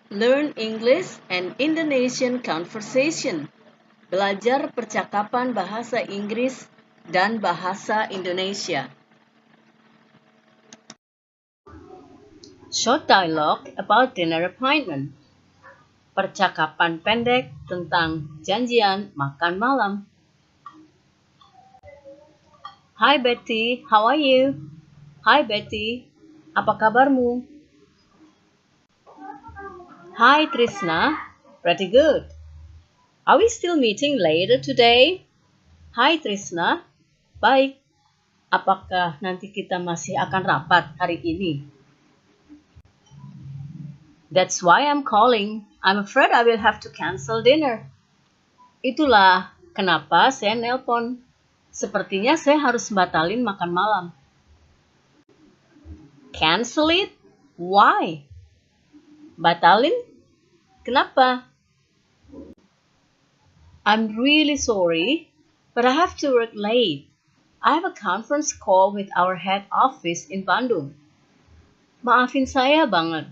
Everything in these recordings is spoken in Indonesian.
Learn English and Indonesian conversation. Belajar percakapan bahasa Inggris dan bahasa Indonesia. Short dialogue about dinner appointment. Percakapan pendek tentang janjian makan malam. Hi Betty, how are you? Hi Betty, apa kabarmu? Hi Trisna, pretty good. Are we still meeting later today? Hi Trisna, baik. Apakah nanti kita masih akan rapat hari ini? That's why I'm calling. I'm afraid I will have to cancel dinner. Itulah kenapa saya nelpon. Sepertinya saya harus batalin makan malam. Cancel it? Why? Batalin? Kenapa? I'm really sorry, but I have to work late. I have a conference call with our head office in Bandung. Maafin saya banget,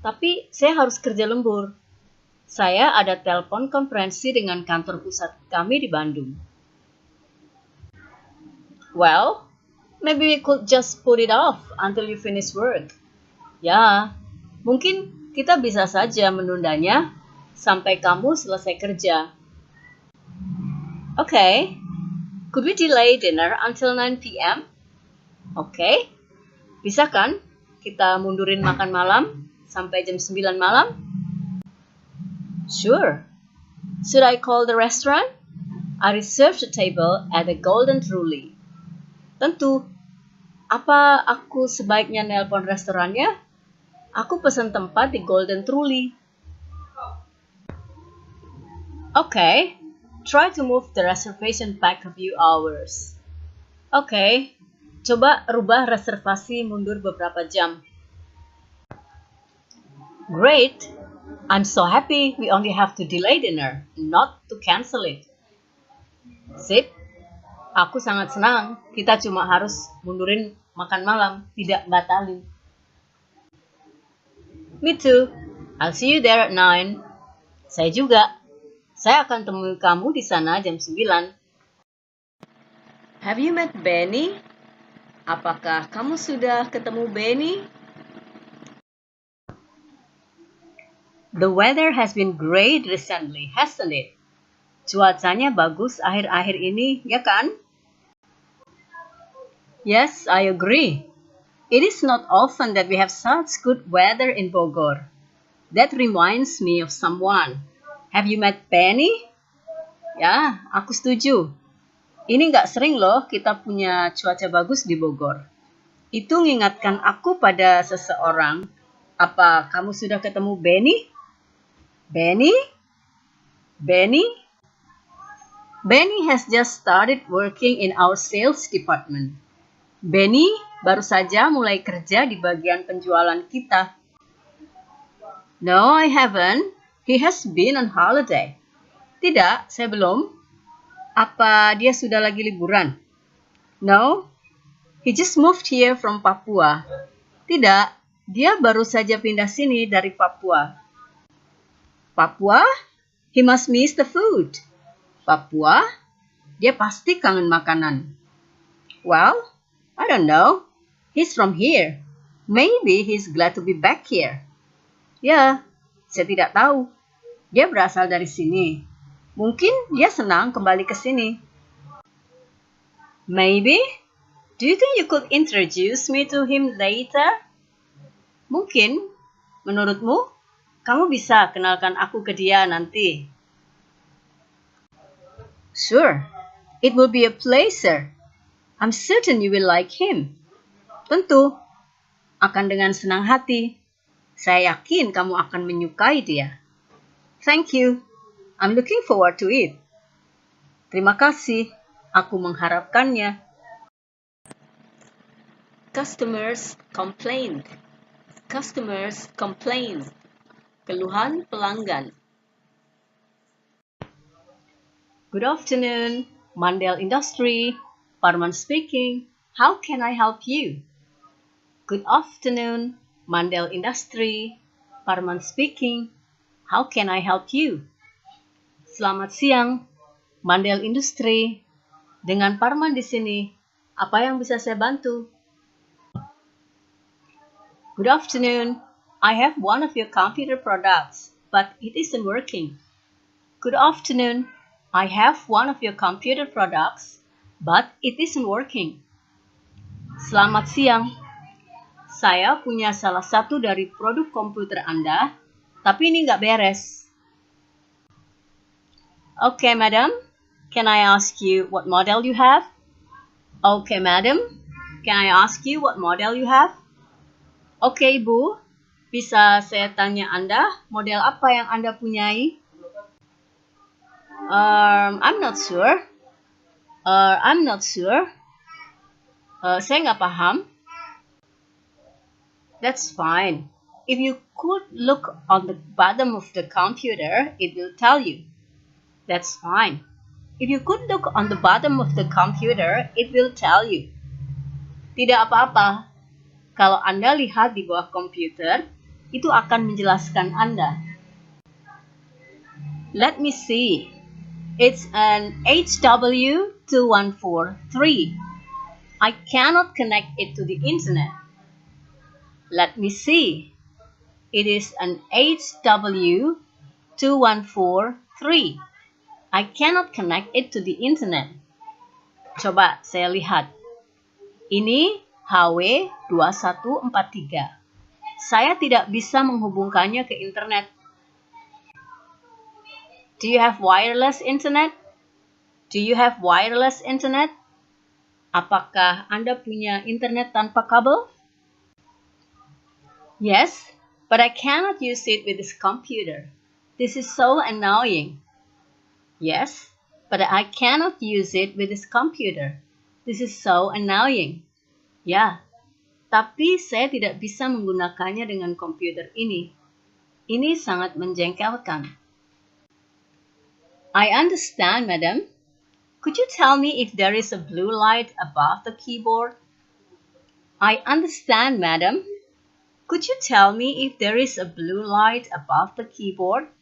tapi saya harus kerja lembur. Saya ada telepon konferensi dengan kantor pusat kami di Bandung. Well, maybe we could just put it off until you finish work. Ya, mungkin kita bisa saja menundanya sampai kamu selesai kerja. Okay, could we delay dinner until 9 p.m.? Okay, bisa kan kita mundurin makan malam sampai jam 9 malam? Sure. Should I call the restaurant? I reserved a table at the Golden Truly. Tentu. Apa aku sebaiknya nelpon restorannya? Aku pesan tempat di Golden Truly. Okay, try to move the reservation back a few hours. Okay, coba rubah reservasi mundur beberapa jam. Great! I'm so happy we only have to delay dinner, not to cancel it. Sip, aku sangat senang kita cuma harus mundurin makan malam, tidak batalin. Me too. I'll see you there at 9. Saya juga. Saya akan temui kamu di sana jam 9. Have you met Benny? Apakah kamu sudah ketemu Benny? The weather has been great recently, hasn't it? Cuacanya bagus akhir-akhir ini, ya kan? Yes, I agree. It is not often that we have such good weather in Bogor. That reminds me of someone. Have you met Penny? Ya, aku setuju. Ini nggak sering loh kita punya cuaca bagus di Bogor. Itu mengingatkan aku pada seseorang. Apa kamu sudah ketemu Benny? Benny? Benny? Benny has just started working in our sales department. Benny baru saja mulai kerja di bagian penjualan kita. No, I haven't. He has been on holiday. Tidak, saya belum. Apa dia sudah lagi liburan? No, he just moved here from Papua. Tidak, dia baru saja pindah sini dari Papua. Papua? He must miss the food. Papua? Dia pasti kangen makanan. Well, I don't know. He's from here. Maybe he's glad to be back here. Ya, saya tidak tahu. Dia berasal dari sini. Mungkin dia senang kembali ke sini. Maybe? Do you think you could introduce me to him later? Mungkin. Menurutmu, kamu bisa kenalkan aku ke dia nanti? Sure. It will be a pleasure. I'm certain you will like him. Tentu. Akan dengan senang hati. Saya yakin kamu akan menyukai dia. Thank you. I'm looking forward to it. Terima kasih. Aku mengharapkannya. Customers complained. Customers complain. Keluhan pelanggan. Good afternoon. Mandel Industry. Parman speaking. How can I help you? Good afternoon. Mandel Industry. Parman speaking. How can I help you? Selamat siang, Mandel Industri. Dengan Parman di sini, apa yang bisa saya bantu? Good afternoon. I have one of your computer products, but it isn't working. Good afternoon. I have one of your computer products, but it isn't working. Selamat siang. Saya punya salah satu dari produk komputer Anda, tapi ini nggak beres. Okay, madam. Can I ask you what model you have? Okay, madam. Can I ask you what model you have? Okay, Ibu. Bisa saya tanya Anda, model apa yang Anda punyai? I'm not sure. I'm not sure. Saya nggak paham. That's fine. If you could look on the bottom of the computer, it will tell you. That's fine. If you could look on the bottom of the computer, it will tell you. Tidak apa-apa. Kalau Anda lihat di bawah komputer, itu akan menjelaskan Anda. Let me see. It's an HW2143. I cannot connect it to the internet. Let me see. It is an HW2143. I cannot connect it to the internet. Coba saya lihat. Ini HW2143. Saya tidak bisa menghubungkannya ke internet. Do you have wireless internet? Do you have wireless internet? Apakah Anda punya internet tanpa kabel? Yes, but I cannot use it with this computer. This is so annoying. Yes, but I cannot use it with this computer. This is so annoying. Ya, tapi saya tidak bisa menggunakannya dengan komputer ini. Ini sangat menjengkelkan. I understand, madam. Could you tell me if there is a blue light above the keyboard? I understand, madam. Could you tell me if there is a blue light above the keyboard?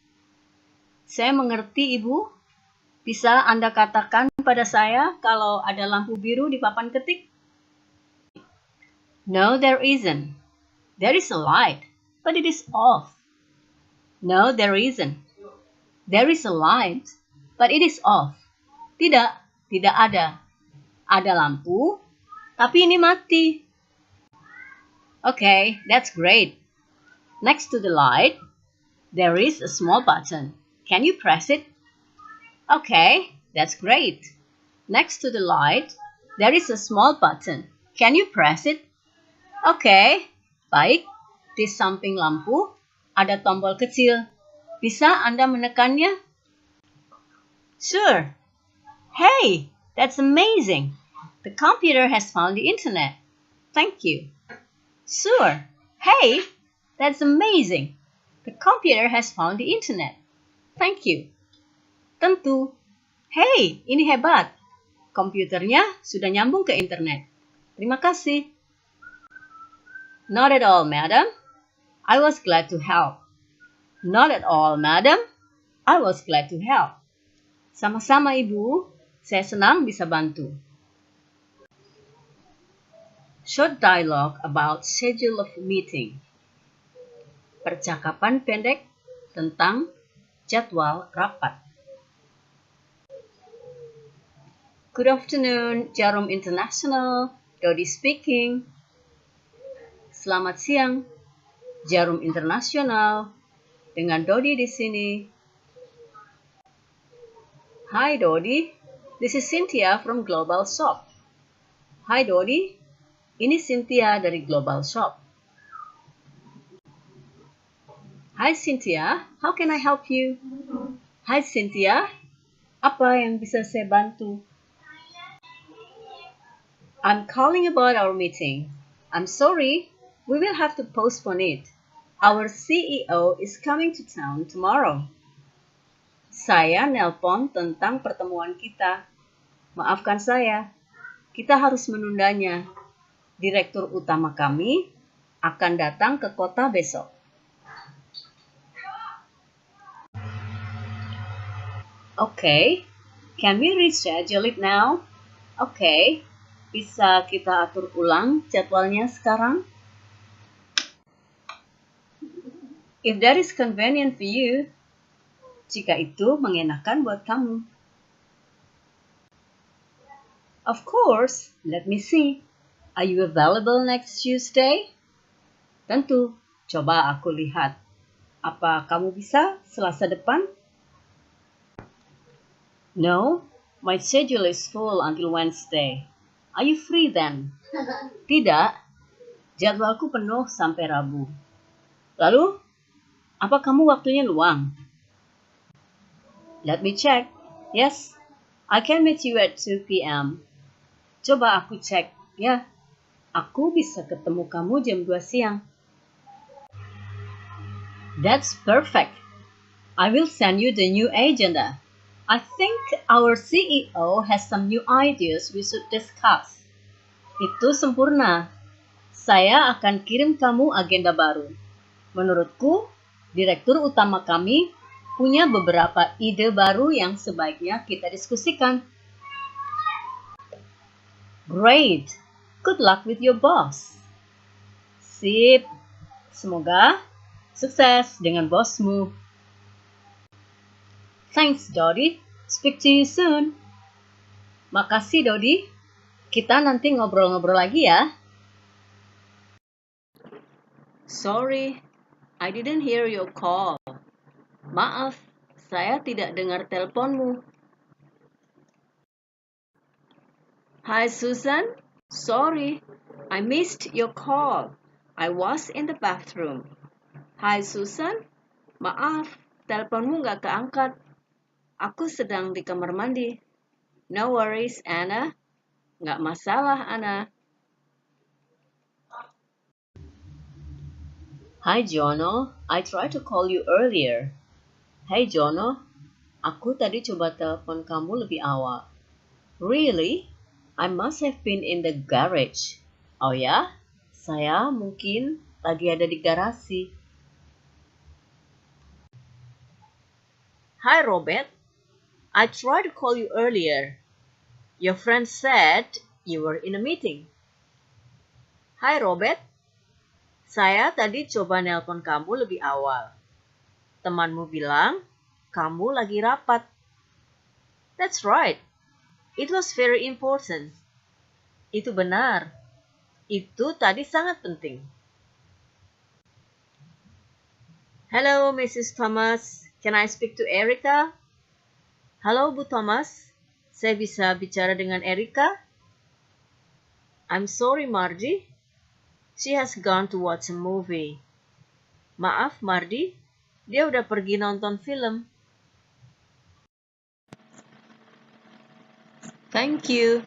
Saya mengerti, Ibu. Bisa Anda katakan pada saya kalau ada lampu biru di papan ketik? No, there isn't. There is a light, but it is off. No, there isn't. There is a light, but it is off. Tidak, tidak ada. Ada lampu, tapi ini mati. Okay, that's great. Next to the light, there is a small button. Can you press it? Okay, that's great. Next to the light, there is a small button. Can you press it? Okay, baik. Di samping lampu, ada tombol kecil. Bisa Anda menekannya? Sure. Hey, that's amazing. The computer has found the internet. Thank you. Sure. Hey, that's amazing. The computer has found the internet. Thank you. Tentu. Hey, ini hebat. Komputernya sudah nyambung ke internet. Terima kasih. Not at all, madam. I was glad to help. Not at all, madam. I was glad to help. Sama-sama, Ibu. Saya senang bisa bantu. Short dialogue about schedule of meeting. Percakapan pendek tentang jadwal rapat. Good afternoon, Jarum International. Dodi speaking. Selamat siang, Jarum Internasional. Dengan Dodi di sini. Hi Dodi, this is Cynthia from Global Shop. Hi Dodi, ini Cynthia dari Global Shop. Hi Cynthia, how can I help you? Hi Cynthia, apa yang bisa saya bantu? I'm calling about our meeting. I'm sorry, we will have to postpone it. Our CEO is coming to town tomorrow. Saya nelpon tentang pertemuan kita. Maafkan saya, kita harus menundanya. Direktur utama kami akan datang ke kota besok. Okay, can we reschedule it now? Okay, bisa kita atur ulang jadwalnya sekarang? If that is convenient for you, jika itu mengenakan buat kamu. Of course, let me see. Are you available next Tuesday? Tentu, coba aku lihat. Apa kamu bisa Selasa depan? No, my schedule is full until Wednesday. Are you free then? Tidak, jadwalku penuh sampai Rabu. Lalu, apa kamu waktunya luang? Let me check. Yes, I can meet you at 2 p.m. Coba aku cek. Ya, aku bisa ketemu kamu jam 2 siang. That's perfect. I will send you the new agenda. I think our CEO has some new ideas we should discuss. Itu sempurna. Saya akan kirim kamu agenda baru. Menurutku, direktur utama kami punya beberapa ide baru yang sebaiknya kita diskusikan. Great. Good luck with your boss. Sip. Semoga sukses dengan bosmu. Thanks, Dodi. Speak to you soon. Makasih, Dodi. Kita nanti ngobrol-ngobrol lagi ya. Sorry, I didn't hear your call. Maaf, saya tidak dengar teleponmu. Hi, Susan. Sorry, I missed your call. I was in the bathroom. Hi, Susan. Maaf, teleponmu nggak keangkat. Aku sedang di kamar mandi. No worries, Anna. Nggak masalah, Anna. Hi, Jono. I tried to call you earlier. Hey, Jono. Aku tadi coba telepon kamu lebih awal. Really? I must have been in the garage. Oh ya? Saya mungkin lagi ada di garasi. Hi, Robert. I tried to call you earlier. Your friend said you were in a meeting. Hai Robert, saya tadi coba nelpon kamu lebih awal. Temanmu bilang kamu lagi rapat. That's right. It was very important. Itu benar. Itu tadi sangat penting. Hello, Mrs. Thomas. Can I speak to Erica? Halo, Bu Thomas. Saya bisa bicara dengan Erica? I'm sorry, Margie. She has gone to watch a movie. Maaf, Mardi. Dia udah pergi nonton film. Thank you.